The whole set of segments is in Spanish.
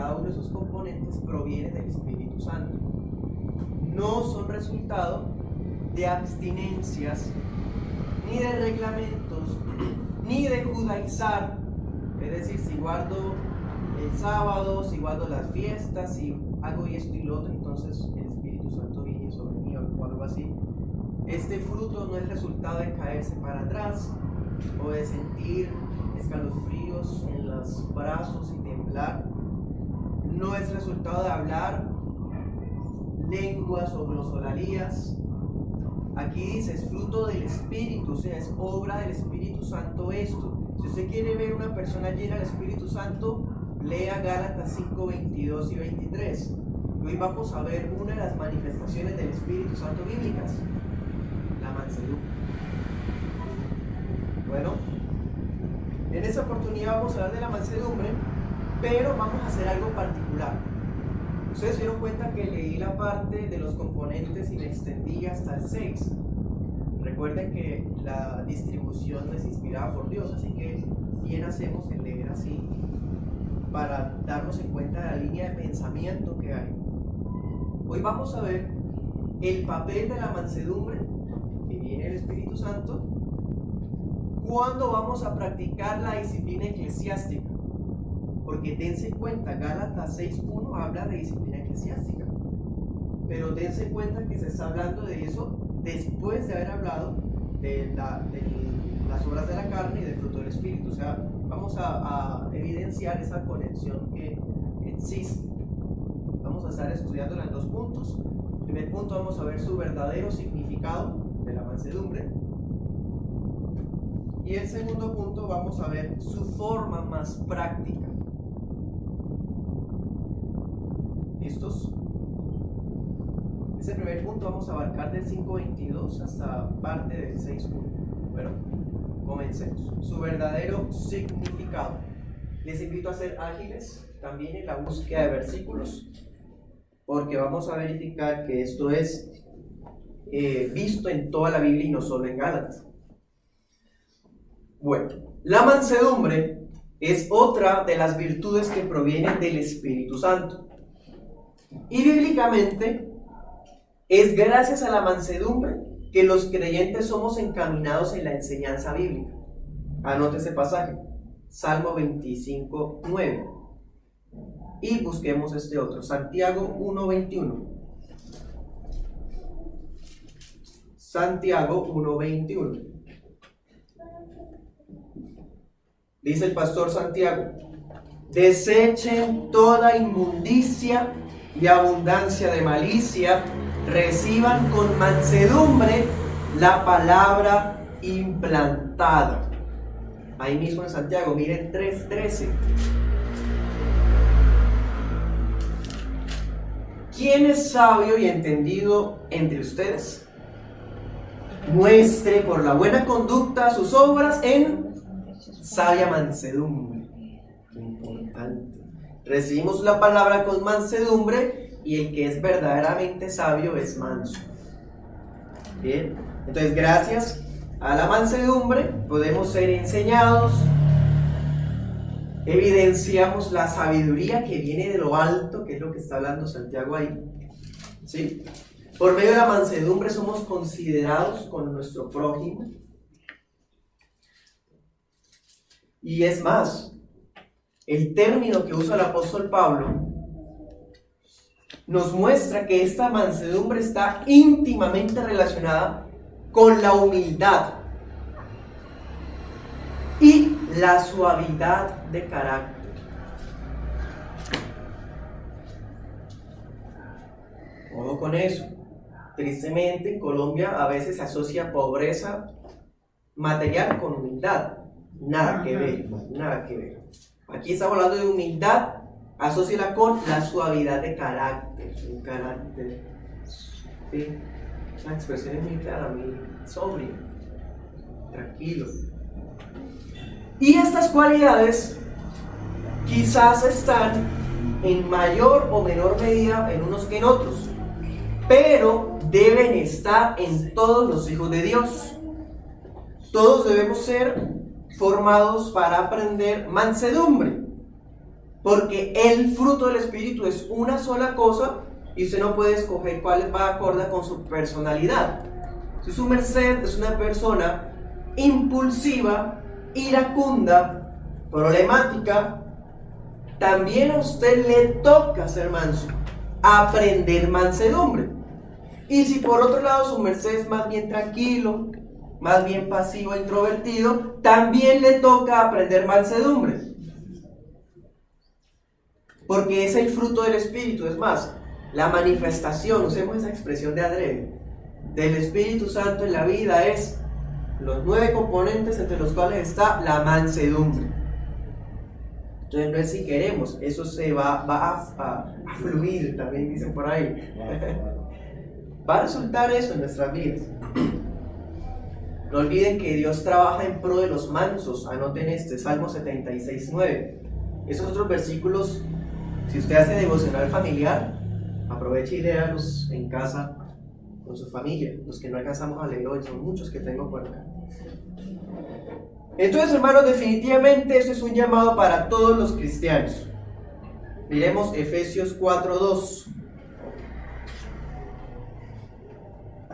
cada uno de esos componentes proviene del Espíritu Santo. No son resultado de abstinencias, ni de reglamentos, ni de judaizar. Es decir, si guardo el sábado, si guardo las fiestas, si hago esto y lo otro, entonces el Espíritu Santo viene sobre mí o algo así. Este fruto no es resultado de caerse para atrás o de sentir escalofríos en los brazos y temblar. No es resultado de hablar lenguas o glosolalias. Aquí dice, es fruto del Espíritu, o sea, es obra del Espíritu Santo esto. Si usted quiere ver una persona llena del Espíritu Santo, lea Gálatas 5, 22 y 23. Hoy vamos a ver una de las manifestaciones del Espíritu Santo bíblicas, la mansedumbre. Bueno, en esta oportunidad vamos a hablar de la mansedumbre, pero vamos a hacer algo particular. Ustedes se dieron cuenta que leí la parte de los componentes y me extendí hasta el 6. Recuerden que la distribución no es inspirada por Dios, así que bien hacemos en leer así para darnos en cuenta de la línea de pensamiento que hay. Hoy vamos a ver el papel de la mansedumbre que viene del Espíritu Santo cuando vamos a practicar la disciplina eclesiástica. Porque dense cuenta, Gálatas 6.1 habla de disciplina eclesiástica, pero dense cuenta que se está hablando de eso después de haber hablado de las obras de la carne y del fruto del Espíritu. O sea, vamos a evidenciar esa conexión que existe. Vamos a estar estudiándola en 2 puntos. En primer punto vamos a ver su verdadero significado de la mansedumbre, y en segundo punto vamos a ver su forma más práctica. ¿Listos? Ese primer punto vamos a abarcar del 5.22 hasta parte del 6.1. Bueno, comencemos. Su verdadero significado. Les invito a ser ágiles también en la búsqueda de versículos, porque vamos a verificar que esto es visto en toda la Biblia y no solo en Gálatas. Bueno, la mansedumbre es otra de las virtudes que provienen del Espíritu Santo. Y bíblicamente es gracias a la mansedumbre que los creyentes somos encaminados en la enseñanza bíblica. Anote ese pasaje, Salmo 25:9. Y busquemos este otro, Santiago 1:21. Santiago 1:21. Dice el pastor Santiago: desechen toda inmundicia y abundancia de malicia, reciban con mansedumbre la palabra implantada. Ahí mismo en Santiago, miren 3:13. ¿Quién es sabio y entendido entre ustedes? Muestre por la buena conducta sus obras en sabia mansedumbre. Qué importante. Recibimos la palabra con mansedumbre, y el que es verdaderamente sabio es manso. Bien, entonces gracias a la mansedumbre podemos ser enseñados, evidenciamos la sabiduría que viene de lo alto, que es lo que está hablando Santiago ahí, ¿sí? Por medio de la mansedumbre somos considerados con nuestro prójimo. Y es más, el término que usa el apóstol Pablo nos muestra que esta mansedumbre está íntimamente relacionada con la humildad y la suavidad de carácter. Ojo con eso. Tristemente, en Colombia a veces se asocia pobreza material con humildad. Nada que ver, nada que ver. Aquí estamos hablando de humildad, asóciala con la suavidad de carácter. Un carácter, ¿sí? La expresión es muy clara, muy sobria, tranquilo. Y estas cualidades quizás están en mayor o menor medida en unos que en otros, pero deben estar en todos los hijos de Dios. Todos debemos ser formados para aprender mansedumbre. Porque el fruto del Espíritu es una sola cosa y usted no puede escoger cuál va acorde con su personalidad. Si su merced es una persona impulsiva, iracunda, problemática, también a usted le toca ser manso, aprender mansedumbre. Y si por otro lado su merced es más bien tranquilo, más bien pasivo, introvertido, también le toca aprender mansedumbre. Porque es el fruto del Espíritu. Es más, la manifestación, usemos esa expresión de adrede, del Espíritu Santo en la vida es los 9 componentes entre los cuales está la mansedumbre. Entonces no es si queremos, eso se va a fluir, también dicen por ahí. Va a resultar eso en nuestras vidas. No olviden que Dios trabaja en pro de los mansos. Anoten este, Salmo 76:9. Esos otros versículos, si usted hace devocional familiar, aproveche y léalos en casa con su familia. Los que no alcanzamos a leer hoy, son muchos que tengo por acá. Entonces, hermanos, definitivamente esto es un llamado para todos los cristianos. Miremos Efesios 4:2.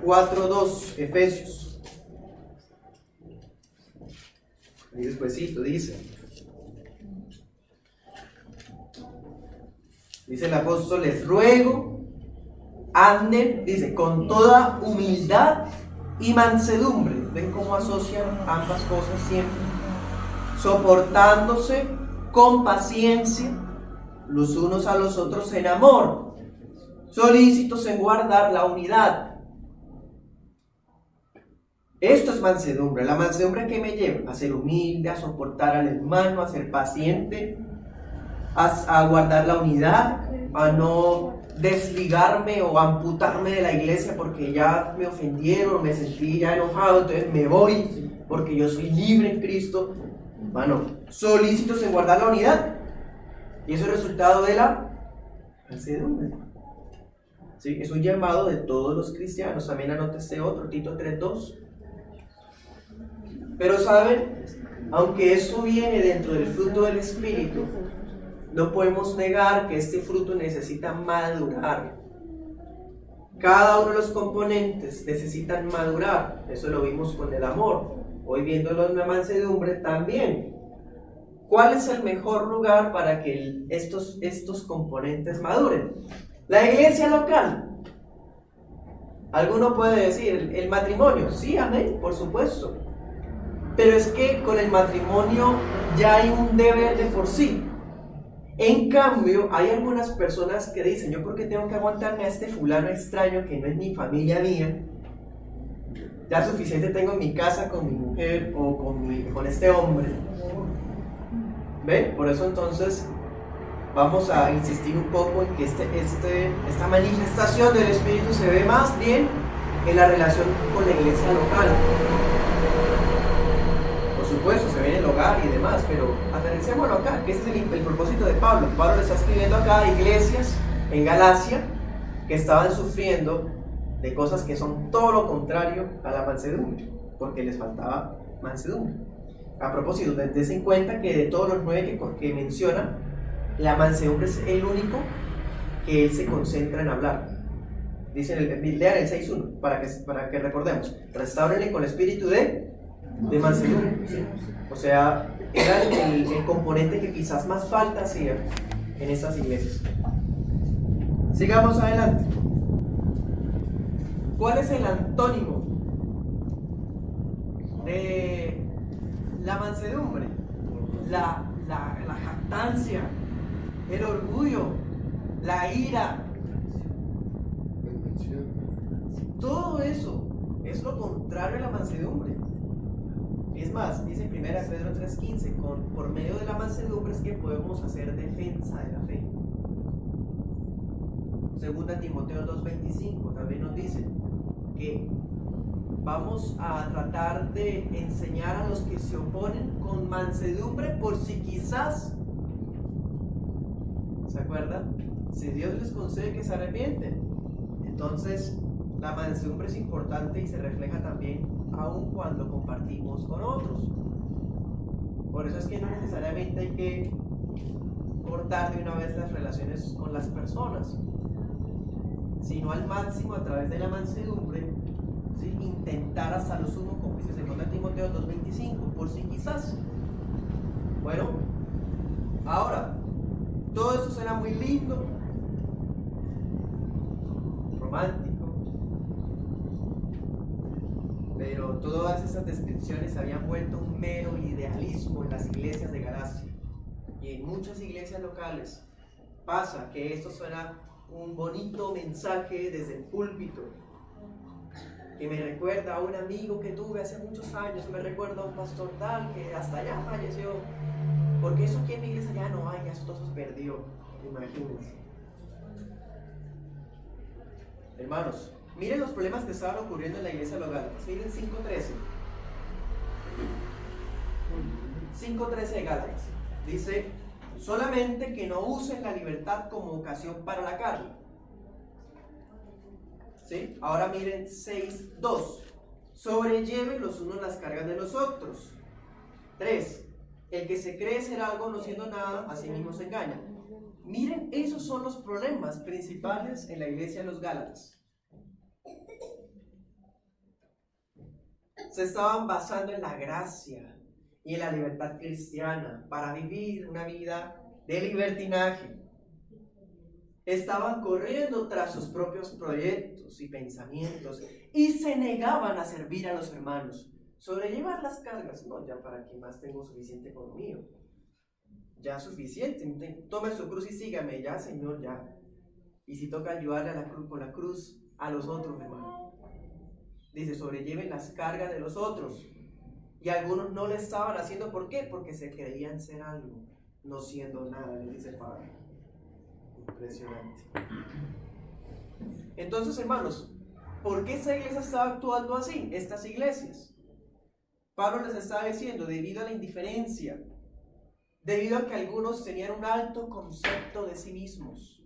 4:2, Efesios. Ahí despuesito dice el apóstol: les ruego, anden, dice, con toda humildad y mansedumbre. ¿Ven cómo asocian ambas cosas siempre? Soportándose con paciencia los unos a los otros en amor, solícitos en guardar la unidad. Esto es mansedumbre. La mansedumbre que me lleva a ser humilde, a soportar al hermano, a ser paciente, a guardar la unidad, a no desligarme o amputarme de la iglesia porque ya me ofendieron, me sentí ya enojado, entonces me voy porque yo soy libre en Cristo. Bueno, solícitos en guardar la unidad. Y eso es el resultado de la mansedumbre. ¿Sí? Es un llamado de todos los cristianos. También anote este otro, Tito 3:2. Pero saben, aunque eso viene dentro del fruto del Espíritu, no podemos negar que este fruto necesita madurar. Cada uno de los componentes necesitan madurar. Eso lo vimos con el amor. Hoy viéndolo en la mansedumbre también. ¿Cuál es el mejor lugar para que estos componentes maduren? La iglesia local. Alguno puede decir, el matrimonio. Sí, amén, por supuesto. Pero es que con el matrimonio ya hay un deber de por sí. En cambio, hay algunas personas que dicen, ¿yo por qué tengo que aguantarme a este fulano extraño que no es ni familia mía? Ya suficiente tengo en mi casa con mi mujer o con este hombre. ¿Ven? Por eso entonces vamos a insistir un poco en que esta manifestación del Espíritu se ve más bien en la relación con la iglesia local. Por supuesto, se ve en el hogar y demás, pero aterricémoslo acá, que ese es el propósito de Pablo. Pablo le está escribiendo acá a iglesias en Galacia que estaban sufriendo de cosas que son todo lo contrario a la mansedumbre, porque les faltaba mansedumbre. A propósito, dense en cuenta que de todos los 9 que menciona, la mansedumbre es el único que él se concentra en hablar. Dicen, lean el 6.1 para que recordemos: restáurenle con el espíritu de mansedumbre. ¿Sí? O sea, era el componente que quizás más falta hacía en estas iglesias. Sigamos adelante. ¿Cuál es el antónimo de la mansedumbre? La jactancia, el orgullo, la ira. Todo eso es lo contrario a la mansedumbre. Es más, dice en 1 Pedro 3:15, por medio de la mansedumbre es que podemos hacer defensa de la fe. 2 Timoteo 2:25 también nos dice que vamos a tratar de enseñar a los que se oponen con mansedumbre por si quizás, ¿se acuerdan? Si Dios les concede que se arrepienten, entonces la mansedumbre es importante y se refleja también aun cuando compartimos con otros. Por eso es que no necesariamente hay que cortar de una vez las relaciones con las personas, sino al máximo a través de la mansedumbre, ¿sí? Intentar hasta lo sumo, como dice 2 Timoteo 2:25, por si quizás. Bueno, ahora, todo esto suena muy lindo, romántico, pero todas esas descripciones se habían vuelto un mero idealismo en las iglesias de Galacia. Y en muchas iglesias locales pasa que esto suena un bonito mensaje desde el púlpito, que me recuerda a un amigo que tuve hace muchos años, me recuerda a un pastor tal que hasta allá falleció, porque eso aquí en mi iglesia ya no hay, ya eso todo se perdió, imagínense. Hermanos, miren los problemas que estaban ocurriendo en la iglesia de los Gálatas. Miren 5:13. 5:13 de Gálatas. Dice, solamente que no usen la libertad como ocasión para la carne. ¿Sí? Ahora miren 6:2. Sobrelleven los unos las cargas de los otros. 3. El que se cree ser algo no siendo nada, a sí mismo se engaña. Miren, esos son los problemas principales en la iglesia de los Gálatas. Se estaban basando en la gracia y en la libertad cristiana para vivir una vida de libertinaje. Estaban corriendo tras sus propios proyectos y pensamientos y se negaban a servir a los hermanos. Sobrellevar las cargas, no, ya para que más tengo suficiente con lo mío. Ya suficiente, tome su cruz y sígame, ya Señor, ya. Y si toca ayudarle a la cruz, con la cruz a los otros, hermano. Dice, sobrelleven las cargas de los otros. Y algunos no lo estaban haciendo, ¿por qué? Porque se creían ser algo, no siendo nada, les dice Pablo. Impresionante. Entonces, hermanos, ¿por qué esta iglesia estaba actuando así? Estas iglesias. Pablo les estaba diciendo, debido a la indiferencia, debido a que algunos tenían un alto concepto de sí mismos.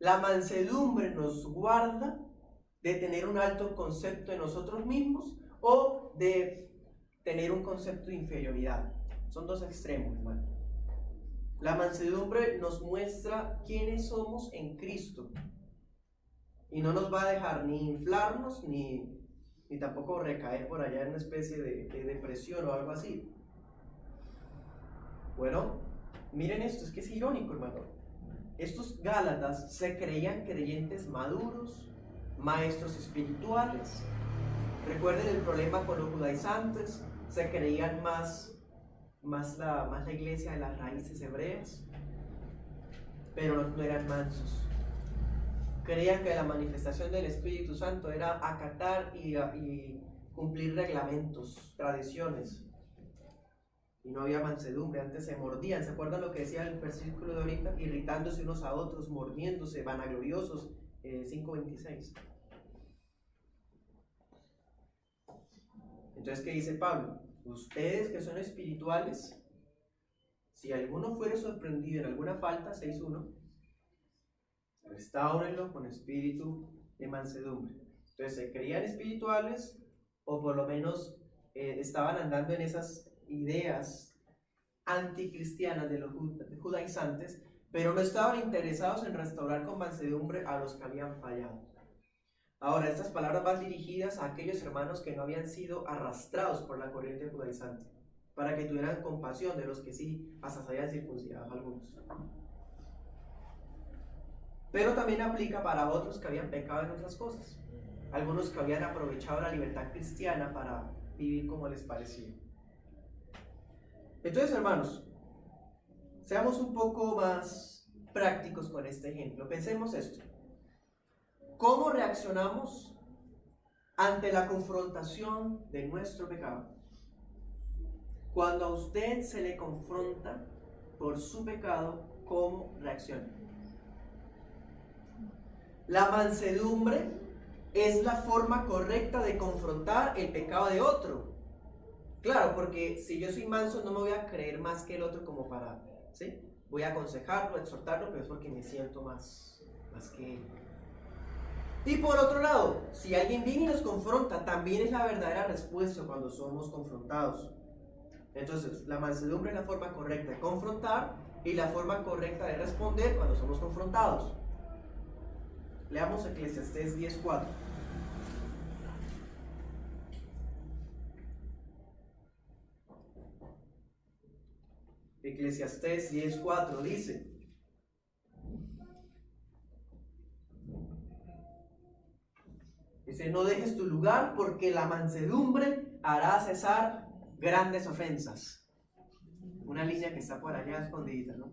La mansedumbre nos guarda de tener un alto concepto de nosotros mismos o de tener un concepto de inferioridad. Son dos extremos, hermano. La mansedumbre nos muestra quiénes somos en Cristo y no nos va a dejar ni inflarnos ni tampoco recaer por allá en una especie de depresión o algo así. Bueno, miren esto, es que es irónico, hermano. Estos Gálatas se creían creyentes maduros, maestros espirituales. Recuerden el problema con los judaizantes, se creían más la iglesia de las raíces hebreas, pero no eran mansos. Creían que la manifestación del Espíritu Santo era acatar y cumplir reglamentos, tradiciones. Y no había mansedumbre, antes se mordían. ¿Se acuerdan lo que decía el versículo de ahorita? Irritándose unos a otros, mordiéndose, vanagloriosos, 5:26. Entonces, ¿qué dice Pablo? Ustedes que son espirituales, si alguno fuere sorprendido en alguna falta, 6:1, restáurenlo con espíritu de mansedumbre. Entonces, se creían espirituales o por lo menos estaban andando en esas ideas anticristianas de los judaizantes, pero no estaban interesados en restaurar con mansedumbre a los que habían fallado. Ahora, estas palabras van dirigidas a aquellos hermanos que no habían sido arrastrados por la corriente judaizante, para que tuvieran compasión de los que sí hasta se habían circuncidado algunos. Pero también aplica para otros que habían pecado en otras cosas, algunos que habían aprovechado la libertad cristiana para vivir como les parecía. Entonces, hermanos, seamos un poco más prácticos con este ejemplo. Pensemos esto. ¿Cómo reaccionamos ante la confrontación de nuestro pecado? Cuando a usted se le confronta por su pecado, ¿cómo reacciona? La mansedumbre es la forma correcta de confrontar el pecado de otro. Claro, porque si yo soy manso no me voy a creer más que el otro como para, ¿sí? Voy a aconsejarlo, exhortarlo, pero es porque me siento más que él. Y por otro lado, si alguien viene y nos confronta, también es la verdadera respuesta cuando somos confrontados. Entonces, la mansedumbre es la forma correcta de confrontar, y la forma correcta de responder cuando somos confrontados. Leamos Eclesiastés 10:4. Eclesiastés 10:4 dice, no dejes tu lugar porque la mansedumbre hará cesar grandes ofensas. Una línea que está por allá escondidita, ¿no?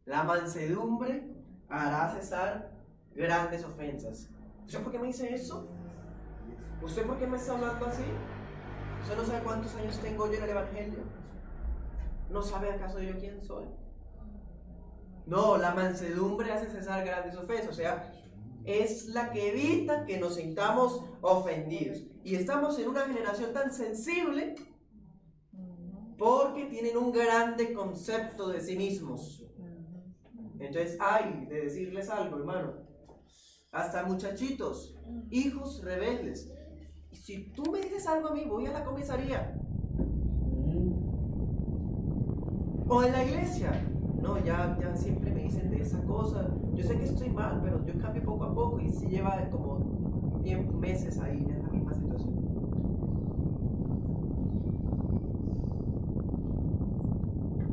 La mansedumbre hará cesar grandes ofensas. ¿Usted por qué me dice eso? ¿Usted por qué me está hablando así? ¿Usted no sabe cuántos años tengo yo en el Evangelio? ¿No sabe acaso yo quién soy? No, la mansedumbre hace cesar grandes ofensas. O sea, es la que evita que nos sintamos ofendidos. Y estamos en una generación tan sensible porque tienen un grande concepto de sí mismos. Entonces, hay de decirles algo, hermano. Hasta muchachitos, hijos rebeldes. Y si tú me dices algo a mí, voy a la comisaría. O en la iglesia. No, ya siempre me dicen de esa cosa. Yo sé que estoy mal, pero yo cambio poco a poco. Y si lleva como meses ahí en la misma situación.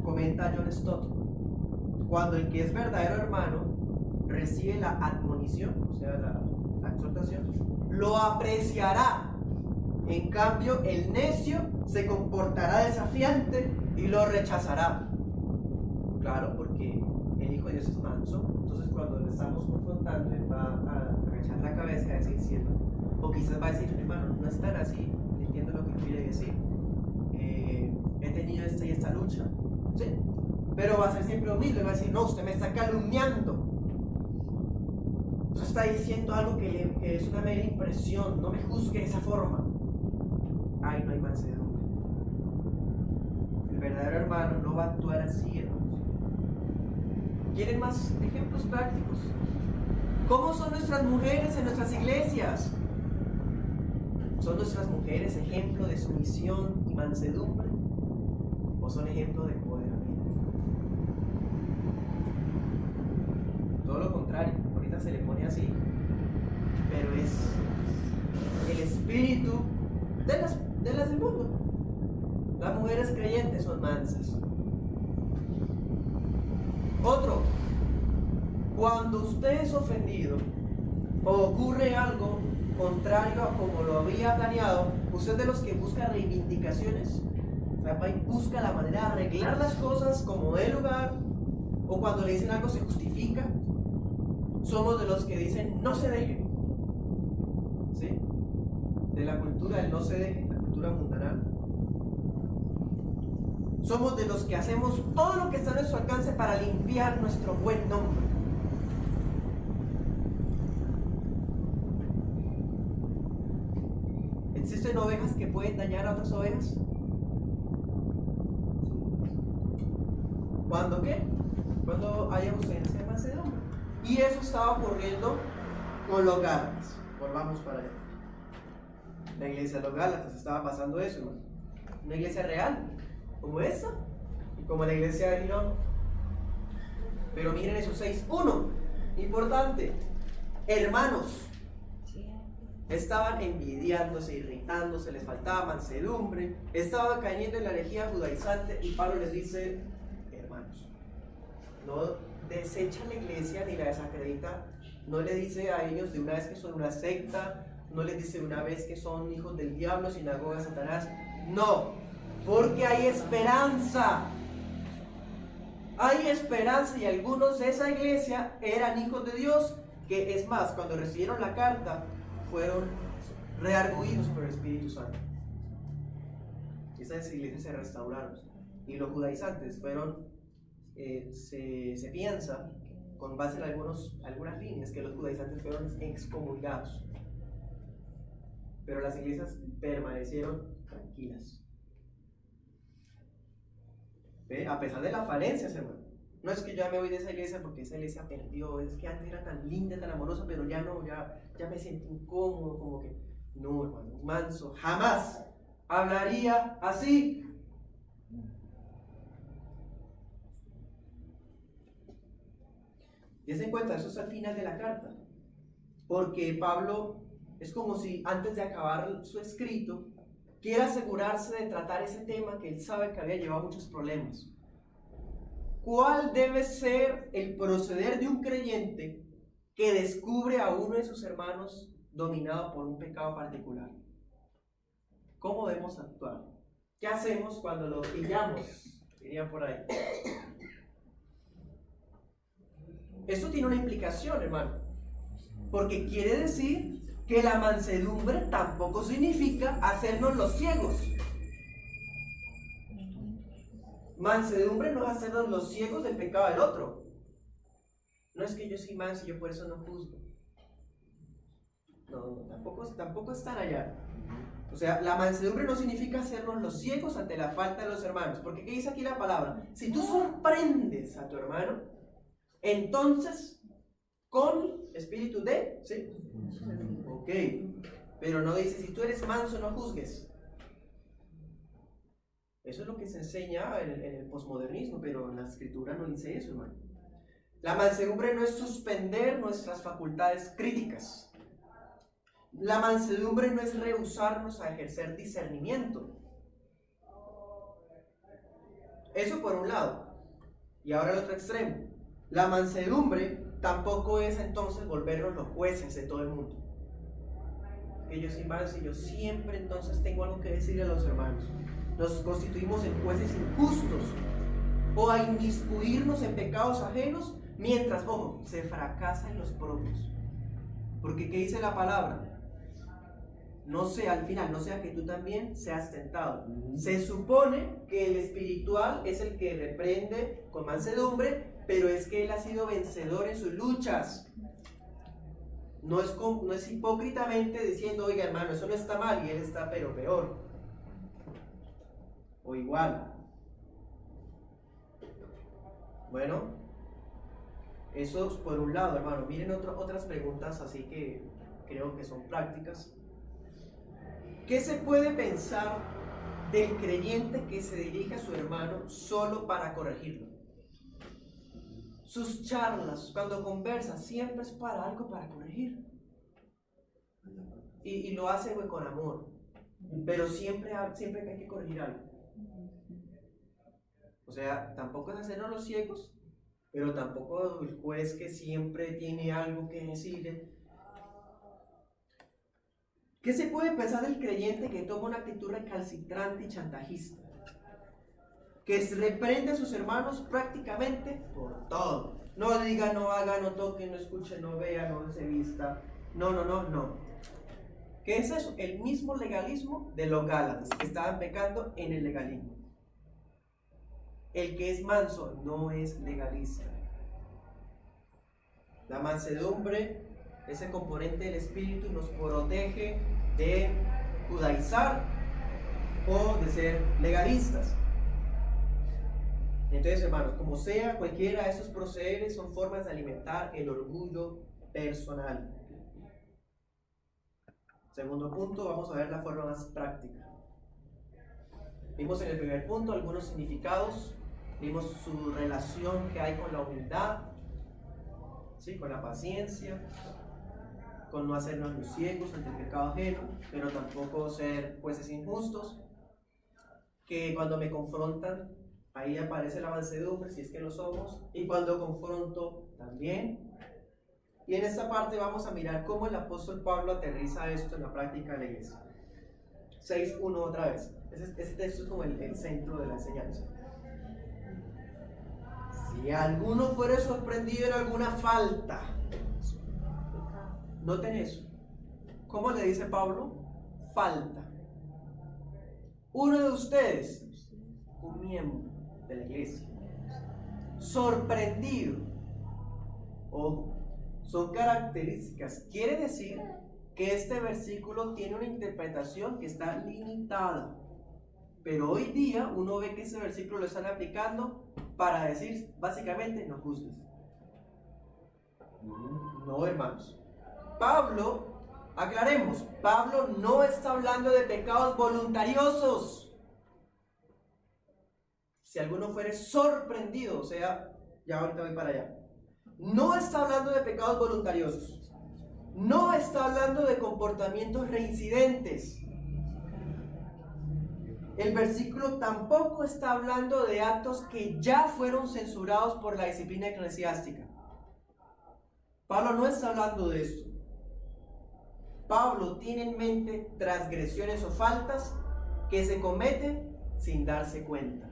Comenta John Stott. Cuando el que es verdadero hermano recibe la admonición, o sea, la exhortación, lo apreciará. En cambio, el necio se comportará desafiante y lo rechazará. Claro, porque el Hijo de Dios es manso. Entonces, cuando le estamos confrontando, él va a agachar la cabeza y a decir cielo. O quizás va a decir, hermano, no es tan así, entiendo lo que quiere decir. He tenido esta y esta lucha. ¿Sí? Pero va a ser siempre humilde, va a decir, no, usted me está calumniando. Usted está diciendo algo que es una mera impresión, no me juzgue de esa forma. Ay, no hay mansedumbre. El verdadero hermano no va a actuar así, hermanos. ¿Quieren más ejemplos prácticos? ¿Cómo son nuestras mujeres en nuestras iglesias? ¿Son nuestras mujeres ejemplo de sumisión y mansedumbre? ¿O son ejemplo de empoderamiento? Todo lo contrario, ahorita se le pone así, pero es el espíritu de las del mundo. Las mujeres creyentes son mansas. Otro, cuando usted es ofendido o ocurre algo contrario a como lo había planeado, usted es de los que busca reivindicaciones. O sea, busca la manera de arreglar las cosas como de lugar, o cuando le dicen algo se justifica. Somos de los que dicen no se deje. ¿Sí? De la cultura del no se deje, la cultura mundanal. Somos de los que hacemos todo lo que está a nuestro alcance para limpiar nuestro buen nombre. ¿Existen ovejas que pueden dañar a otras ovejas? ¿Cuándo qué? Cuando hay ausencia de mansedumbre. Y eso estaba ocurriendo con los Gálatas. Volvamos para allá. La iglesia de los Gálatas estaba pasando eso, hermano. Una iglesia real, como esta, y como la iglesia de Girón. Pero miren esos 6:1. Importante. Hermanos. Estaban envidiándose, irritándose, les faltaba mansedumbre, estaban cayendo en la herejía judaizante, y Pablo les dice, hermanos, no desecha la iglesia ni la desacredita, no le dice a ellos de una vez que son una secta, no les dice de una vez que son hijos del diablo, sinagoga de Satanás, no, porque hay esperanza. Hay esperanza, y algunos de esa iglesia eran hijos de Dios, que es más, cuando recibieron la carta, fueron redarguidos por el Espíritu Santo. Esas iglesias se restauraron, y los judaizantes fueron, se piensa, con base en algunas líneas, que los judaizantes fueron excomulgados, pero las iglesias permanecieron tranquilas. ¿Ve? A pesar de las falencias, hermano. No es que yo ya me voy de esa iglesia porque esa iglesia perdió, es que antes era tan linda, tan amorosa, pero ya no, ya me siento incómodo, como que, no, hermano, manso, jamás hablaría así. Desen cuenta, eso es al final de la carta. Porque Pablo es como si antes de acabar su escrito, quiere asegurarse de tratar ese tema que él sabe que había llevado muchos problemas. ¿Cuál debe ser el proceder de un creyente que descubre a uno de sus hermanos dominado por un pecado particular? ¿Cómo debemos actuar? ¿Qué hacemos cuando lo pillamos? Diría por ahí. Esto tiene una implicación, hermano, porque quiere decir que la mansedumbre tampoco significa hacernos los ciegos. Mansedumbre no es hacernos los ciegos del pecado del otro. No es que yo soy manso y yo por eso no juzgo. No, tampoco están allá. O sea, la mansedumbre no significa hacernos los ciegos ante la falta de los hermanos. Porque ¿qué dice aquí la palabra? Si tú sorprendes a tu hermano, entonces, con espíritu de... ¿Sí? Ok. Pero no dice, si tú eres manso, no juzgues. Eso es lo que se enseña en el posmodernismo, pero en la escritura no dice eso, hermano. La mansedumbre no es suspender nuestras facultades críticas. La mansedumbre no es rehusarnos a ejercer discernimiento. Eso por un lado. Y ahora el otro extremo. La mansedumbre tampoco es entonces volvernos los jueces de todo el mundo. Que yo soy manso y yo siempre entonces tengo algo que decirle a los hermanos. Nos constituimos en jueces injustos o a inmiscuirnos en pecados ajenos mientras, ojo, se fracasa en los propios. Porque ¿qué dice la palabra? No sea al final, no sea que tú también seas tentado. Se supone que el espiritual es el que reprende con mansedumbre, pero es que él ha sido vencedor en sus luchas. No es hipócritamente diciendo, oiga hermano, eso no está mal y él está pero peor. O igual. Bueno, eso es por un lado, hermano. Miren otras preguntas así que creo que son prácticas. ¿Qué se puede pensar del creyente que se dirige a su hermano solo para corregirlo? Sus charlas, cuando conversa, siempre es para algo para corregir. Y lo hace con amor. Pero siempre hay que corregir algo. O sea, tampoco es hacernos los ciegos, pero tampoco el juez que siempre tiene algo que decirle. ¿Qué se puede pensar del creyente que toma una actitud recalcitrante y chantajista? Que reprende a sus hermanos prácticamente por todo. No diga, no haga, no toque, no escuche, no vea, no se vista. No. ¿Qué es eso? El mismo legalismo de los gálatas, que estaban pecando en el legalismo. El que es manso no es legalista. La mansedumbre, ese componente del espíritu, nos protege de judaizar o de ser legalistas. Entonces, hermanos, como sea, cualquiera de esos procederes son formas de alimentar el orgullo personal. Segundo punto, vamos a ver la forma más práctica. Vimos en el primer punto algunos significados, vimos su relación que hay con la humildad, ¿sí? Con la paciencia, con no hacernos los ciegos ante el pecado ajeno, pero tampoco ser jueces injustos, que cuando me confrontan, ahí aparece la mansedumbre, si es que lo somos, y cuando confronto también. Y en esta parte vamos a mirar cómo el apóstol Pablo aterriza esto en la práctica de la iglesia. 6.1 otra vez. Ese texto es como el centro de la enseñanza. Si alguno fuere sorprendido en alguna falta, noten eso. ¿Cómo le dice Pablo? Falta. Uno de ustedes, un miembro de la iglesia, sorprendido. Ojo, son características. Quiere decir que este versículo tiene una interpretación que está limitada. Pero hoy día uno ve que ese versículo lo están aplicando para decir, básicamente, no juzgues. No, hermanos. Pablo, aclaremos, Pablo no está hablando de pecados voluntariosos. Si alguno fuere sorprendido, o sea, ya ahorita voy para allá. no está hablando de pecados voluntariosos, no está hablando de comportamientos reincidentes. El versículo tampoco está hablando de actos que ya fueron censurados por la disciplina eclesiástica. Pablo no está hablando de esto. Pablo tiene en mente transgresiones o faltas que se cometen sin darse cuenta.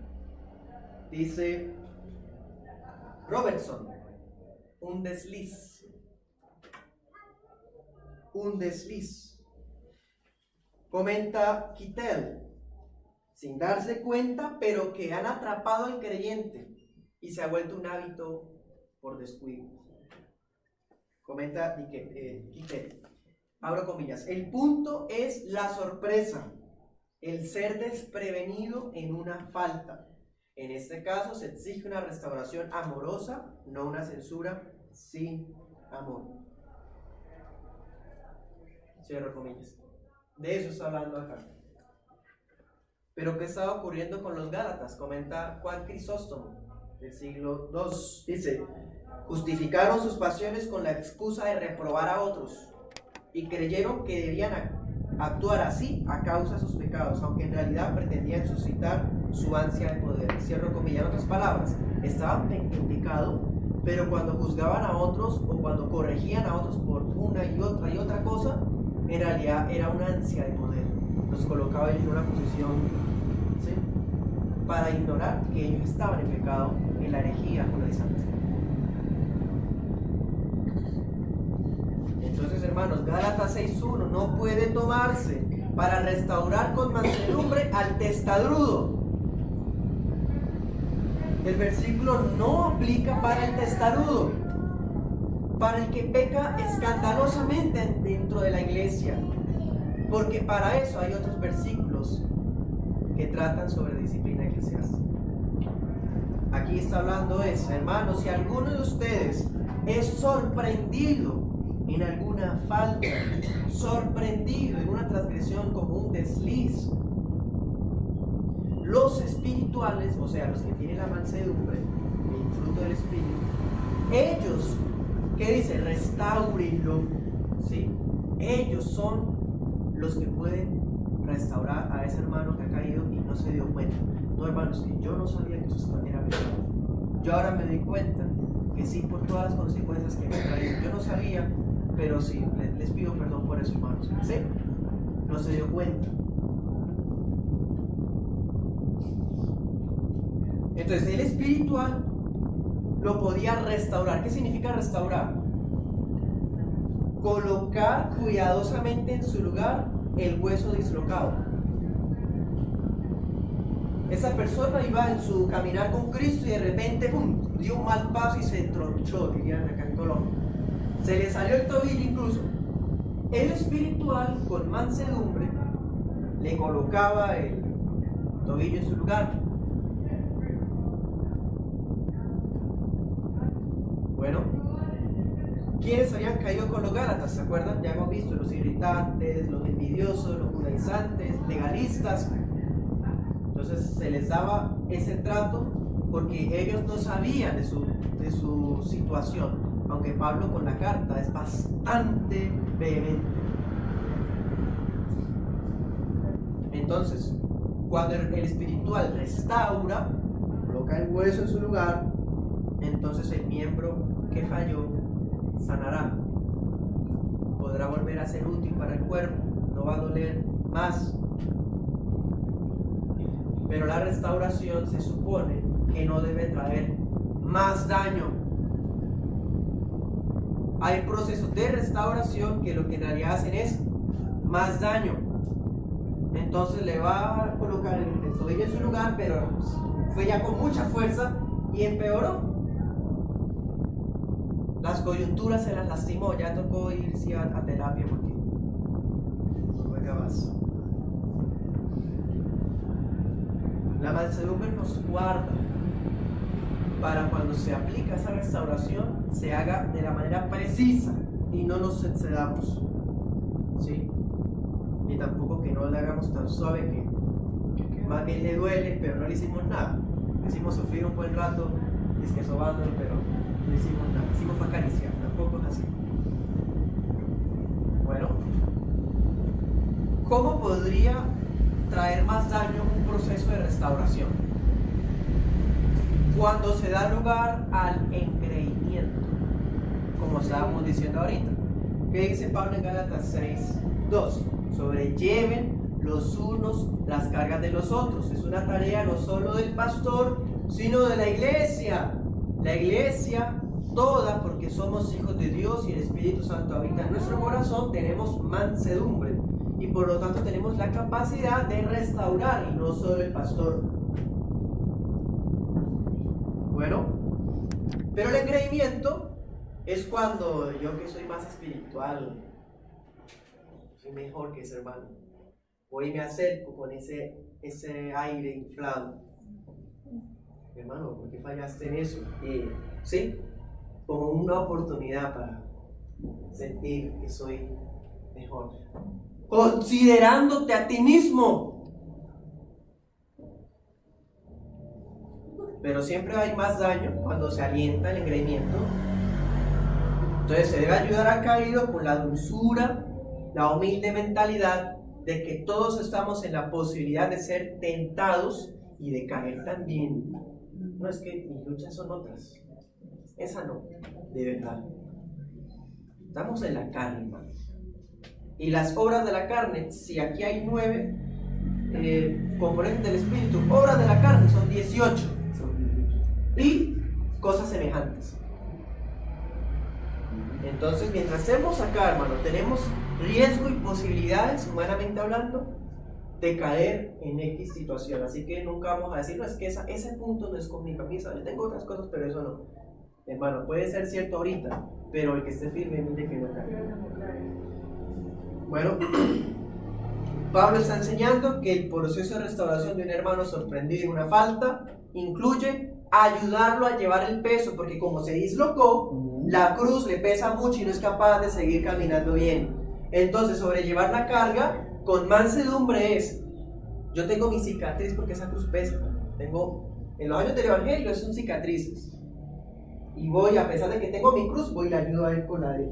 Dice Robertson, un desliz. Un desliz. Comenta Kittel, sin darse cuenta, pero que han atrapado al creyente y se ha vuelto un hábito por descuido. Comenta Kittel, abro comillas, el punto es la sorpresa, el ser desprevenido en una falta. En este caso se exige una restauración amorosa, no una censura sin amor. Cierro comillas. De eso está hablando acá. Pero ¿qué estaba ocurriendo con los Gálatas? Comenta Juan Crisóstomo, del siglo II. Dice, justificaron sus pasiones con la excusa de reprobar a otros y creyeron que debían actuar así a causa de sus pecados, aunque en realidad pretendían suscitar su ansia de poder. Cierro comillas. En otras palabras, estaban en pecado, pero cuando juzgaban a otros o cuando corregían a otros por una y otra cosa, en realidad era una ansia de poder. Los colocaba en una posición, ¿sí?, para ignorar que ellos estaban en pecado, en la herejía judaizante. Entonces, hermanos, Gálatas 6:1 no puede tomarse para restaurar con mansedumbre al testarudo. El versículo no aplica para el testarudo, para el que peca escandalosamente dentro de la iglesia, porque para eso hay otros versículos que tratan sobre disciplina eclesiástica. Aquí está hablando eso, hermanos, si alguno de ustedes es sorprendido en alguna falta, sorprendido en una transgresión como un desliz, los espirituales, o sea, los que tienen la mansedumbre, el fruto del espíritu, ellos, ¿qué dice? Restáurenlo, ¿sí? Ellos son los que pueden restaurar a ese hermano que ha caído y no se dio cuenta. No, hermanos, que yo no sabía que eso era pecado. Yo ahora me doy cuenta que sí, por todas las consecuencias que me traían. Yo no sabía, pero sí, les pido perdón por eso, hermanos. ¿Sí? No se dio cuenta. Entonces, el espiritual lo podía restaurar. ¿Qué significa restaurar? Colocar cuidadosamente en su lugar el hueso dislocado. Esa persona iba en su caminar con Cristo y de repente ¡pum!, dio un mal paso y se tronchó, dirían acá en Colombia. Se le salió el tobillo incluso. El espiritual, con mansedumbre, le colocaba el tobillo en su lugar. Bueno, ¿quiénes habían caído con los Gálatas? ¿Se acuerdan? Ya hemos visto los irritantes, los envidiosos, los judaizantes, legalistas. Entonces se les daba ese trato porque ellos no sabían de su situación, aunque Pablo con la carta es bastante vehemente. Entonces, cuando el espiritual restaura, coloca el hueso en su lugar, entonces el miembro que falló sanará, podrá volver a ser útil para el cuerpo, no va a doler más. Pero la restauración se supone que no debe traer más daño. Hay procesos de restauración que lo que en realidad hacen es más daño. Entonces le va a colocar el tobillo en su lugar, pero fue ya con mucha fuerza y empeoró. Las coyunturas se las lastimó, ya tocó irse a terapia porque no juega más. La mansedumbre nos guarda para cuando se aplica esa restauración se haga de la manera precisa y no nos excedamos, ¿sí? Y tampoco que no le hagamos tan suave que más bien le duele, pero no le hicimos nada. Le hicimos sufrir un buen rato, es que sobándolo, pero no hicimos nada. Hicimos podría traer más daño un proceso de restauración? Cuando se da lugar al engreimiento, como estábamos diciendo ahorita. ¿Qué dice Pablo en Gálatas 6:2? Sobrelleven los unos las cargas de los otros. Es una tarea no solo del pastor, sino de la iglesia. La iglesia toda, porque somos hijos de Dios y el Espíritu Santo habita en nuestro corazón, tenemos mansedumbre y por lo tanto tenemos la capacidad de restaurar, y no solo el pastor. Bueno, pero el engreimiento es cuando yo, que soy más espiritual, soy mejor que ese hermano, voy y me acerco con ese aire inflado. Hermano, ¿por qué fallaste en eso? ¿Sí? Como una oportunidad para sentir que soy mejor, considerándote a ti mismo. Pero siempre hay más daño cuando se alienta el engreimiento. Entonces se debe ayudar al caído con la dulzura, la humilde mentalidad de que todos estamos en la posibilidad de ser tentados y de caer también. No, es que mis luchas son otras. Esa no, de verdad. Estamos en la carne, hermano. Y las obras de la carne, si aquí hay 9 componentes del espíritu, obras de la carne son 18. Y cosas semejantes. Entonces, mientras estemos acá, hermano, tenemos riesgo y posibilidades, humanamente hablando, de caer en X situación. Así que nunca vamos a decir, no, es que ese punto no es con mi camisa, yo tengo otras cosas, pero eso no. Hermano, puede ser cierto ahorita, pero el que esté firme, mire que no cae. Bueno, Pablo está enseñando que el proceso de restauración de un hermano sorprendido en una falta incluye ayudarlo a llevar el peso, porque como se dislocó, la cruz le pesa mucho y no es capaz de seguir caminando bien. Entonces, sobrellevar la carga con mansedumbre es: yo tengo mi cicatriz porque esa cruz pesa. Tengo, en los años del evangelio son cicatrices. Y voy, a pesar de que tengo mi cruz, voy y le ayudo a él con la de él.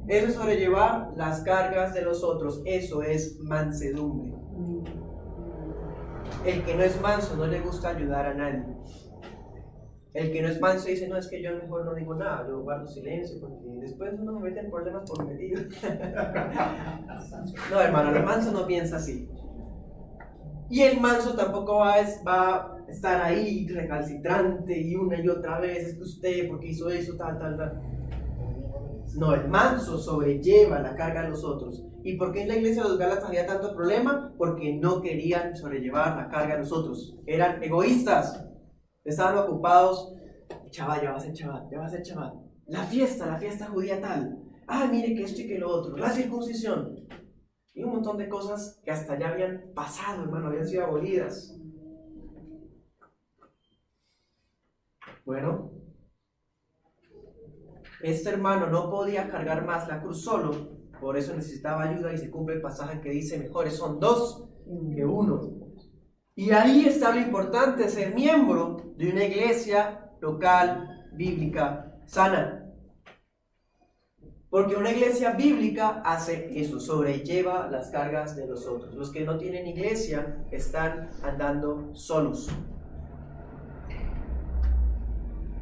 Eso es sobrellevar las cargas de los otros. Eso es mansedumbre. El que no es manso no le gusta ayudar a nadie. El que no es manso dice, no, es que yo mejor no digo nada, yo guardo silencio, porque después uno me mete en problemas por metido. No, hermano, el manso no piensa así. Y el manso tampoco va a estar ahí recalcitrante y una y otra vez, es que usted, porque hizo eso, tal. No, el manso sobrelleva la carga de los otros. ¿Y por qué en la iglesia de los Gálatas había tanto problema? Porque no querían sobrellevar la carga de los otros. Eran egoístas. Estaban ocupados. Chaval, ya va a ser chaval. La fiesta judía tal. Ah, mire que esto y que lo otro. La circuncisión. Y un montón de cosas que hasta ya habían pasado, hermano, habían sido abolidas. Bueno, este hermano no podía cargar más la cruz solo, por eso necesitaba ayuda, y se cumple el pasaje que dice, mejores son 2 que 1. Y ahí está lo importante, ser miembro de una iglesia local, bíblica, sana. Porque una iglesia bíblica hace eso, sobrelleva las cargas de los otros. Los que no tienen iglesia están andando solos.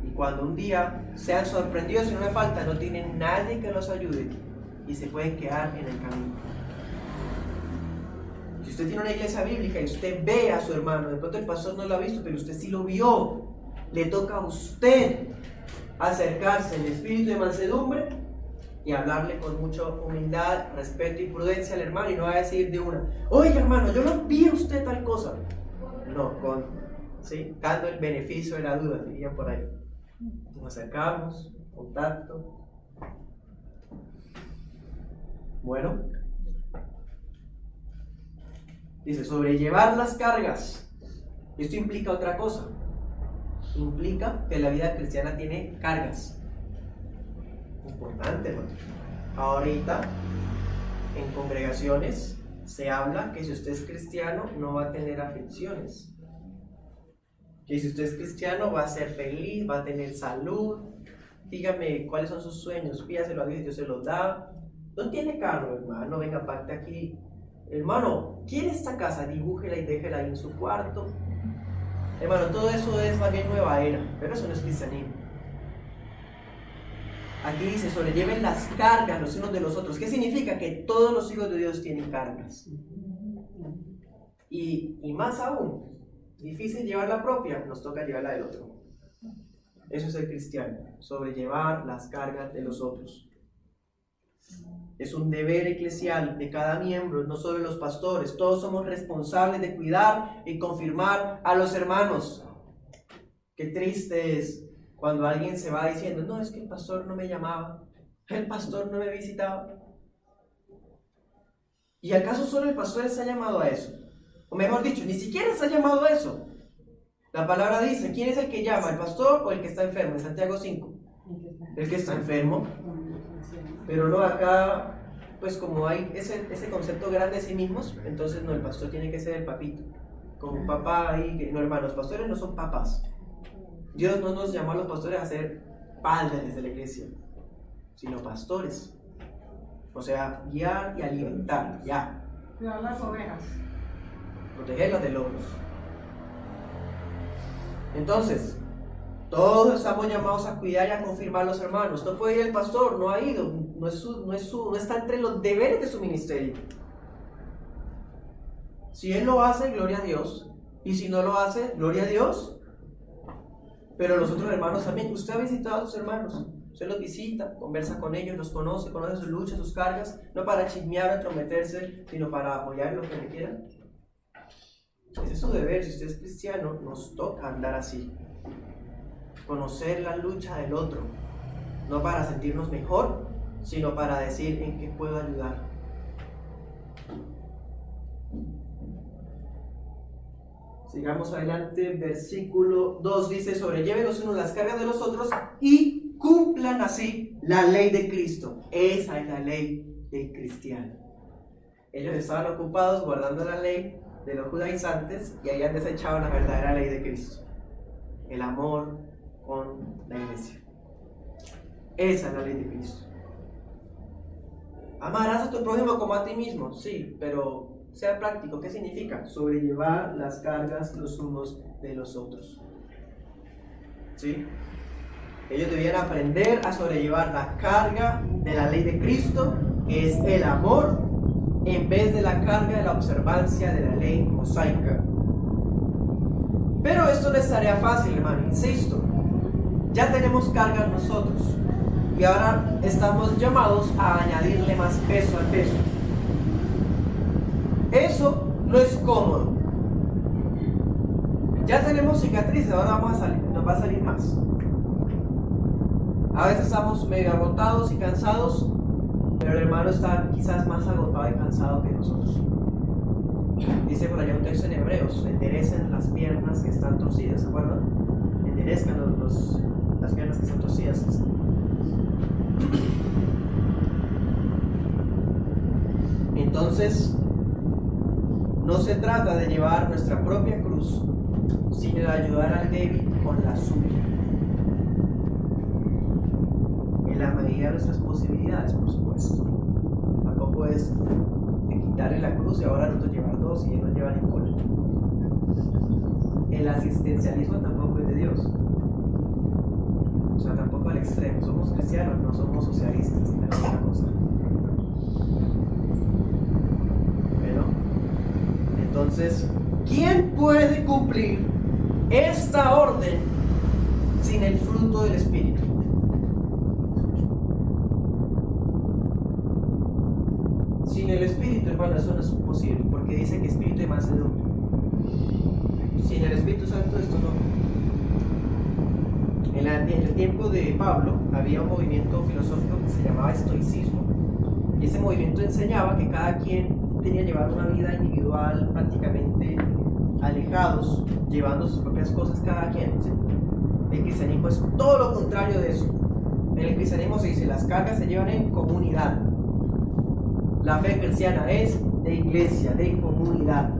Y cuando un día sean sorprendidos en una falta, no tienen nadie que los ayude y se pueden quedar en el camino. Si usted tiene una iglesia bíblica y usted ve a su hermano, de pronto el pastor no lo ha visto, pero usted sí lo vio, le toca a usted acercarse en espíritu de mansedumbre y hablarle con mucha humildad, respeto y prudencia al hermano, y no va a decir de una, oye hermano, yo no vi a usted tal cosa. No, ¿sí? Dando el beneficio de la duda, diría por ahí. Nos acercamos, contacto. Bueno, dice, sobrellevar las cargas. Esto implica otra cosa. Implica que la vida cristiana tiene cargas. Importante, ¿no? Ahorita en congregaciones se habla que si usted es cristiano no va a tener aflicciones, que si usted es cristiano va a ser feliz, va a tener salud. Dígame cuáles son sus sueños, pídaselo a Dios y Dios se los da. No tiene carro, hermano, venga, parte aquí hermano, ¿quiere esta casa? Dibújela y déjela ahí en su cuarto. Hermano, todo eso es más bien nueva era, pero eso no es cristianismo. Aquí dice, sobrelleven las cargas los unos de los otros. ¿Qué significa? Que todos los hijos de Dios tienen cargas. Y más aún, difícil llevar la propia, nos toca llevar la del otro. Eso es el cristiano, sobrellevar las cargas de los otros. Es un deber eclesial de cada miembro, no solo los pastores. Todos somos responsables de cuidar y confirmar a los hermanos. Qué triste es cuando alguien se va diciendo, no, es que el pastor no me llamaba, el pastor no me visitaba. ¿Y acaso solo el pastor está llamado a eso? O mejor dicho, ni siquiera está llamado a eso. La palabra dice, ¿quién es el que llama? ¿El pastor o el que está enfermo? En Santiago 5. El que está enfermo. Pero no, acá, pues como hay ese concepto grande de sí mismos, entonces no, el pastor tiene que ser el papito. Como papá ahí, no, hermanos, los pastores no son papás. Dios no nos llamó a los pastores a ser padres de la iglesia, sino pastores. O sea, guiar y alimentar, ya. Cuidar las ovejas. Protegerlas de lobos. Entonces, todos estamos llamados a cuidar y a confirmar a los hermanos. No puede ir el pastor, no ha ido, no está entre los deberes de su ministerio. Si él lo hace, gloria a Dios. Y si no lo hace, gloria a Dios. Pero los otros hermanos también. Usted ha visitado a sus hermanos. Usted los visita, conversa con ellos, los conoce sus luchas, sus cargas. No para chismear o entrometerse, sino para apoyar lo que requieran. Ese es su deber. Si usted es cristiano, nos toca andar así. Conocer la lucha del otro. No para sentirnos mejor, sino para decir en qué puedo ayudar. Sigamos adelante, versículo 2 dice, sobrelleven los unos las cargas de los otros y cumplan así la ley de Cristo. Esa es la ley del cristiano. Ellos estaban ocupados guardando la ley de los judaizantes y habían desechado la verdadera ley de Cristo. El amor con la iglesia. Esa es la ley de Cristo. Amarás a tu prójimo como a ti mismo, sí, pero sea práctico. ¿Qué significa? Sobrellevar las cargas los unos de los otros. ¿Sí? Ellos debían aprender a sobrellevar la carga de la ley de Cristo, que es el amor, en vez de la carga de la observancia de la ley mosaica. Pero esto no es tarea fácil, hermano, insisto. Ya tenemos carga nosotros y ahora estamos llamados a añadirle más peso al peso. Eso no es cómodo. Ya tenemos cicatrices, ahora nos va a salir más. A veces estamos medio agotados y cansados, pero el hermano está quizás más agotado y cansado que nosotros. Dice por allá un texto en Hebreos, enderecen las piernas que están torcidas, ¿se acuerdan? Enderezcan las piernas que están torcidas. Entonces, no se trata de llevar nuestra propia cruz, sino de ayudar al débil con la suya. En la medida de nuestras posibilidades, por supuesto. Tampoco es de quitarle la cruz y ahora nosotros llevar dos y él no lleva ninguna. El asistencialismo tampoco es de Dios. O sea, tampoco al extremo. Somos cristianos, no somos socialistas. Bueno, entonces, ¿quién puede cumplir esta orden sin el fruto del Espíritu? Sin el Espíritu, hermano, eso no es posible, porque dice que Espíritu y mansedumbre. Sin el Espíritu Santo esto no. En el tiempo de Pablo había un movimiento filosófico que se llamaba estoicismo, y ese movimiento enseñaba que cada quien tenía que llevar una vida individual, prácticamente alejados, llevando sus propias cosas cada quien, ¿sí? El cristianismo es todo lo contrario de eso. En el cristianismo se dice, las cargas se llevan en comunidad. La fe cristiana es de iglesia, de comunidad.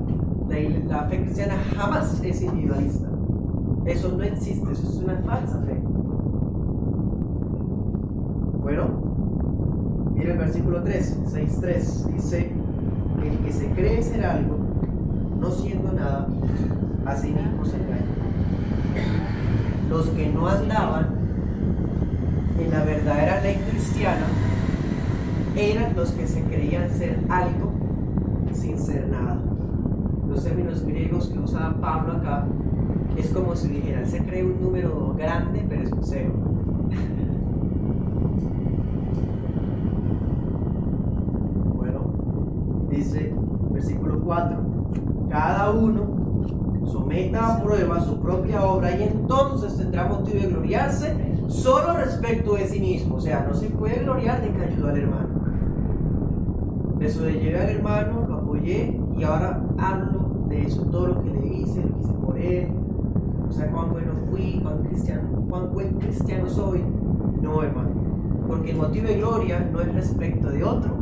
La fe cristiana jamás es individualista. Eso no existe, eso es una falsa fe. Bueno, mira el versículo 3, 6.3, dice, el que se cree ser algo, no siendo nada, a sí mismo se engaña. Los que no andaban en la verdadera ley cristiana eran los que se creían ser algo sin ser nada. Los términos griegos que usaba Pablo acá es como si dijera, él se cree un número grande, pero es un cero. Bueno, dice versículo 4, cada uno someta a prueba su propia obra y entonces tendrá motivo de gloriarse solo respecto de sí mismo. O sea, no se puede gloriar de que ayudó al hermano. Me sobrellevé al hermano, lo apoyé y ahora hablo de eso, todo lo que le hice, lo que hice por él, o sea, cuán bueno fui, cuán buen cristiano soy. No, hermano, porque el motivo de gloria no es respecto de otro.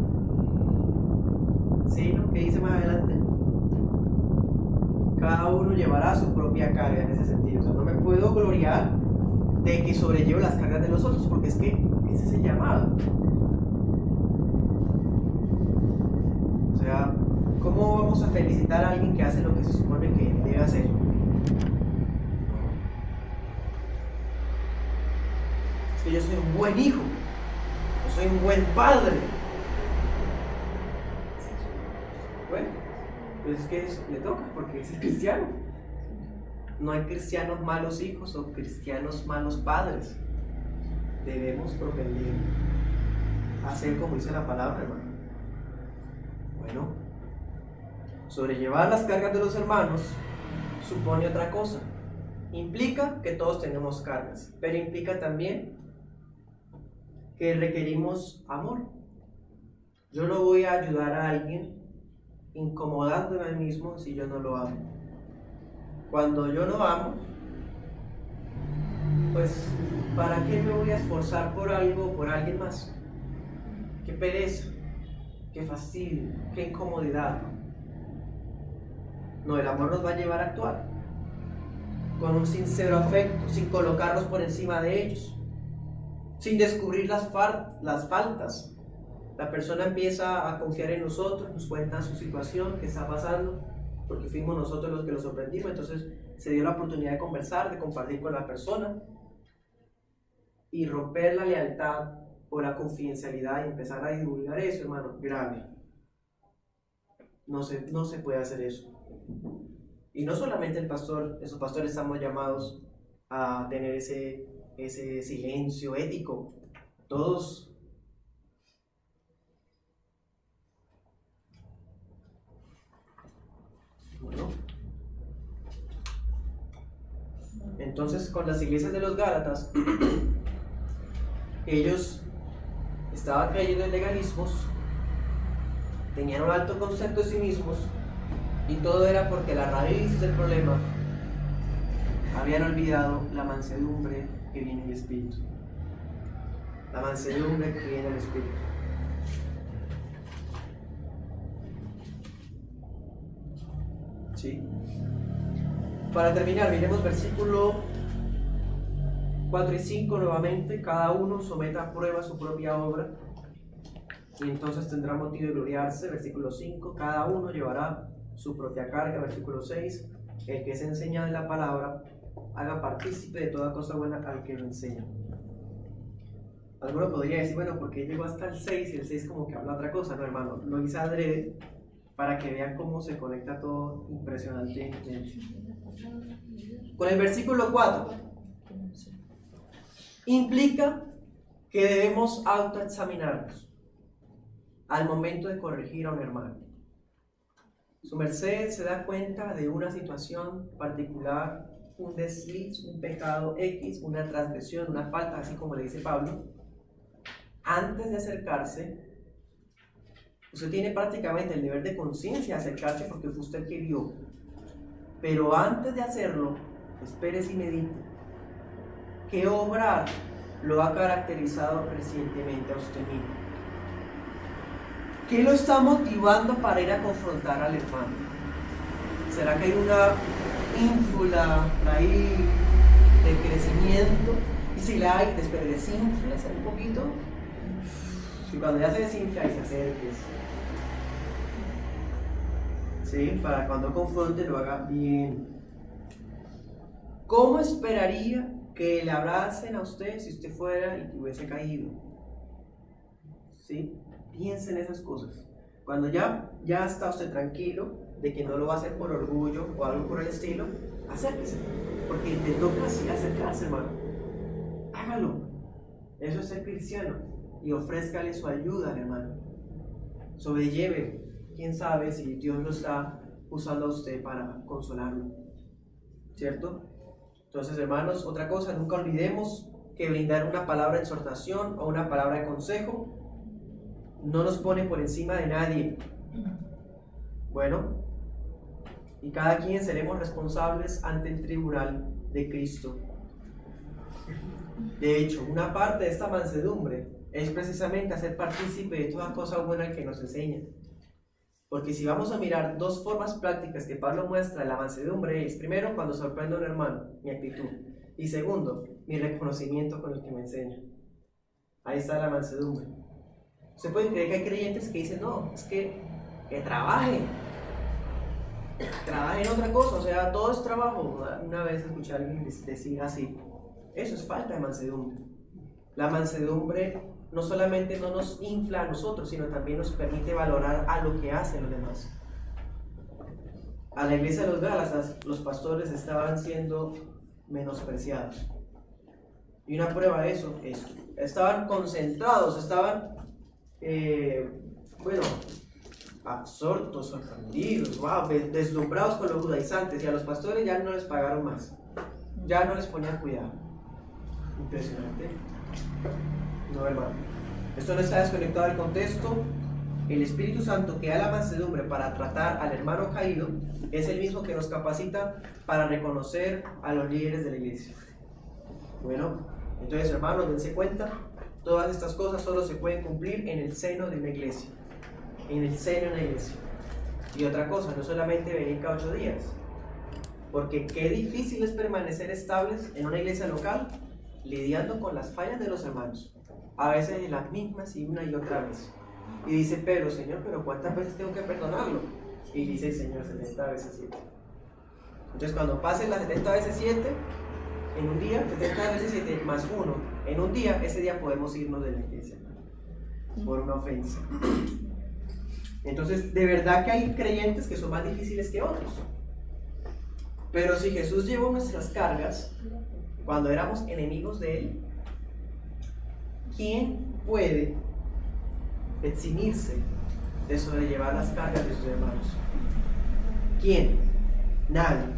¿Sí? ¿No? ¿Qué dice más adelante? Cada uno llevará su propia carga en ese sentido. O sea, no me puedo gloriar de que sobrellevo las cargas de los otros, porque es que ese es el llamado. O sea, ¿cómo vamos a felicitar a alguien que hace lo que se supone que debe hacer? Es que yo soy un buen hijo, yo soy un buen padre. Bueno, pues es que eso le toca, porque es cristiano. No hay cristianos malos hijos o cristianos malos padres. Debemos propender a hacer como dice la palabra, hermano. Bueno, sobrellevar las cargas de los hermanos supone otra cosa. Implica que todos tenemos cargas, pero implica también que requerimos amor. Yo no voy a ayudar a alguien incomodándome a mí mismo si yo no lo amo. Cuando yo no amo, pues ¿para qué me voy a esforzar por algo o por alguien más? Qué pereza, qué fastidio, qué incomodidad. No, el amor nos va a llevar a actuar con un sincero afecto, sin colocarnos por encima de ellos, sin descubrir las faltas. La persona empieza a confiar en nosotros, nos cuenta su situación, qué está pasando, porque fuimos nosotros los que lo sorprendimos. Entonces se dio la oportunidad de conversar, de compartir con la persona y romper la lealtad o la confidencialidad y empezar a divulgar eso, hermano, grave. No se puede hacer eso. Y no solamente el pastor, esos pastores estamos llamados a tener ese silencio ético. Todos. Bueno. Entonces, con las iglesias de los Gálatas, ellos estaban cayendo en legalismos, tenían un alto concepto de sí mismos, y todo era porque la raíz del problema habían olvidado la mansedumbre que viene del Espíritu. La mansedumbre que viene del Espíritu. ¿Sí? Para terminar, miremos versículo 4 y 5 nuevamente. Cada uno someta a prueba su propia obra y entonces tendrá motivo de gloriarse. Versículo 5, cada uno llevará su propia carga. Versículo 6, el que es enseñado en la palabra haga partícipe de toda cosa buena al que lo enseña. Alguno podría decir, bueno, ¿por qué llegó hasta el 6 y el 6 como que habla otra cosa? No, hermano, lo hice adrede para que vean cómo se conecta todo impresionantemente. Con el versículo 4 implica que debemos autoexaminarnos al momento de corregir a un hermano. Su merced se da cuenta de una situación particular, un desliz, un pecado X, una transgresión, una falta, así como le dice Pablo. Antes de acercarse, usted tiene prácticamente el deber de conciencia de acercarse porque fue usted que vio. Pero antes de hacerlo, espérese y medite. ¿Qué obra lo ha caracterizado recientemente a usted mismo? ¿Qué lo está motivando para ir a confrontar al hermano? ¿Será que hay una ínfula ahí de crecimiento? Y si la hay, desinfla un poquito. Y cuando ya se desinfla y se acerque. ¿sí? Para cuando confronte lo haga bien. ¿Cómo esperaría que le abracen a usted si usted fuera y hubiese caído? ¿Sí? Piensen en esas cosas. Cuando ya está usted tranquilo de que no lo va a hacer por orgullo o algo por el estilo, acérquese, porque te toca así acercarse, hermano. Hágalo. Eso es ser cristiano. Y ofrézcale su ayuda al hermano. Sobrelleve. Quién sabe si Dios lo está usando a usted para consolarlo. ¿Cierto? Entonces, hermanos, otra cosa, nunca olvidemos que brindar una palabra de exhortación o una palabra de consejo no nos pone por encima de nadie. Bueno, y cada quien seremos responsables ante el tribunal de Cristo. De hecho, una parte de esta mansedumbre es precisamente hacer partícipe de toda cosa buena que nos enseña. Porque si vamos a mirar dos formas prácticas que Pablo muestra de la mansedumbre es, primero, cuando sorprendo a un hermano, mi actitud, y segundo, mi reconocimiento con el que me enseña. Ahí está la mansedumbre. Se puede creer que hay creyentes que dicen, no, es que trabaje en otra cosa, o sea, todo es trabajo. Una vez escuché a alguien decir así, eso es falta de mansedumbre. La mansedumbre no solamente no nos infla a nosotros, sino también nos permite valorar a lo que hacen los demás. A la iglesia de los Gálatas, los pastores estaban siendo menospreciados. Y una prueba de eso es, estaban concentrados, estaban, absortos, sorprendidos, wow, deslumbrados con los judaizantes, y a los pastores ya no les pagaron más, ya no les ponían cuidado. Impresionante. No, hermano. Esto no está desconectado del contexto. El Espíritu Santo que da la mansedumbre para tratar al hermano caído es el mismo que nos capacita para reconocer a los líderes de la iglesia. Bueno, entonces, hermanos, dense cuenta, todas estas cosas solo se pueden cumplir en el seno de una iglesia. En el seno de una iglesia. Y otra cosa, no solamente venir cada 8 días, porque qué difícil es permanecer estables en una iglesia local lidiando con las fallas de los hermanos, a veces las mismas y una y otra vez. Y dice Pedro, Señor, pero ¿cuántas veces tengo que perdonarlo? Y dice el Señor, 70 veces 7. Entonces, cuando pasen las 70 veces 7 en un día, 70 veces 7 más 1 en un día, ese día podemos irnos de la iglesia por una ofensa. Entonces, de verdad que hay creyentes que son más difíciles que otros. Pero si Jesús llevó nuestras cargas cuando éramos enemigos de Él, ¿quién puede eximirse de sobrellevar las cargas de sus hermanos? ¿Quién? Nadie.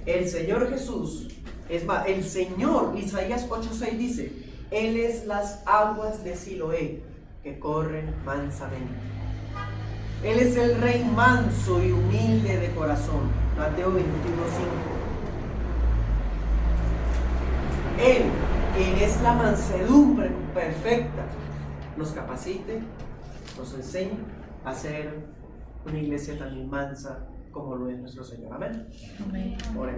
El Señor Jesús, es más, el Señor, Isaías 8:6 dice, Él es las aguas de Siloé que corren mansamente. Él es el Rey manso y humilde de corazón. Mateo 21:5. Él, quien es la mansedumbre perfecta, nos capacite, nos enseñe a ser una iglesia también mansa como lo es nuestro Señor. Amén. Amén.